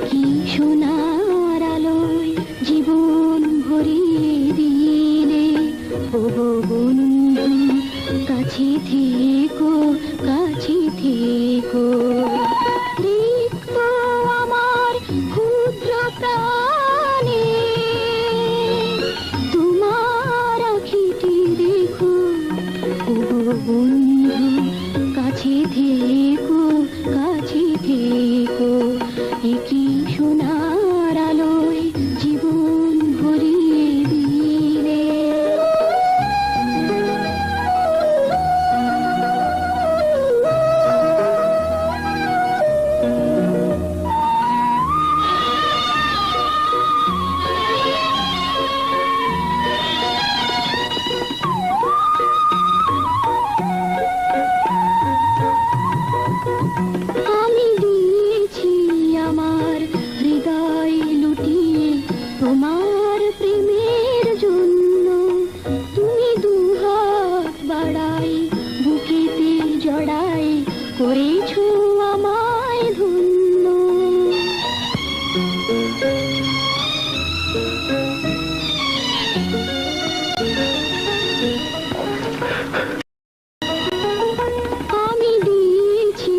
কি সোনার আলোয় জীবন ভরিয়ে দিলে, ও বন্ধু কাছে থেকো, কাছে থেকো। রিক্ত আমার ক্ষুদ্র প্রাণে তোমার আখিটি দেখো, ও বন্ধু কাছে থেকো, কাছে থেকো। কি সোনার আলোয় জীবন ভরিয়ে দিলে। আমি দিয়েছি আমার হৃদয় লুটিয়ে তোমার প্রেমের জন্য, তুমি দুহাত বাড়াই বুকেতে জড়াই করেছো আমায় ধন্য। আমি দিয়েছি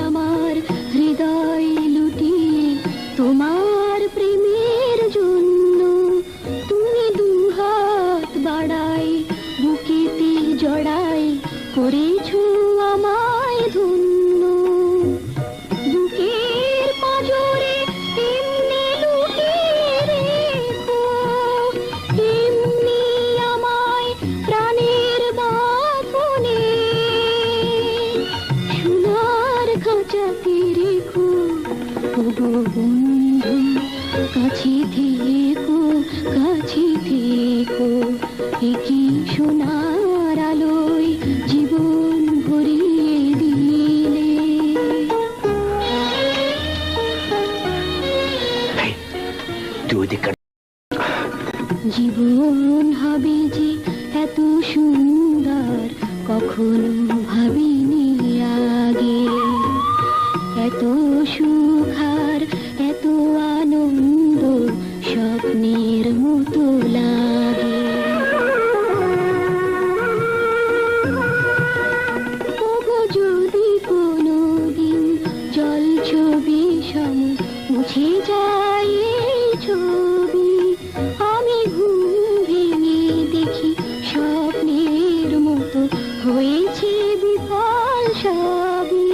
আমার হৃদয় লুটিয়ে তোমার প্রেমের জন্য, তুমি দুহাত বাড়াই বুকেতে জড়াই করেছো আমায় ধন্য। বুকের পাঁজরে এমনি লুকিয়ে রেখো, এমনি আমায় প্রাণের বাঁধনে সোনার খাঁচাতে রেখো, ও বন্ধু কাছে থেকো, কাছে থেকো। কি সোনার আলোয় জীবন ভরিয়ে দিলে। জীবন হবে যে এত সুন্দর কখনো ভাবিনি আগে, এত সুখ আর এত আনন্দ স্বপ্নের মতো লাগে। ওগো যদি কোনোদিন জল ছবি মুছে যায় এই ছবি, আমি ঘুম ভেঙে দেখি স্বপ্নের মতো হয়েছে বিফল সবই।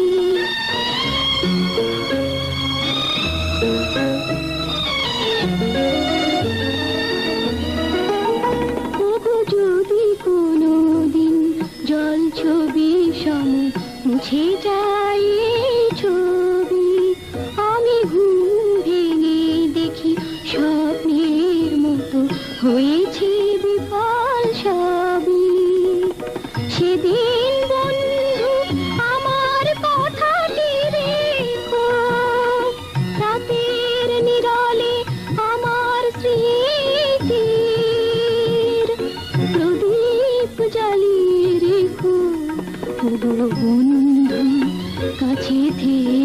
ওগো যদি কোনোদিন জল ছবি মুছে যায় এই ছবি, আমি ঘুম ভেঙে দেখি স্বপ্নের মতো হয়েছে বিফল সবই। সেদিন বন্ধু আমার কথাটি রেখো, রাতের নিরলে আমার স্মৃতির প্রদীপ জ্বালিয়ে রেখো, বন্ধু কাছে থেকে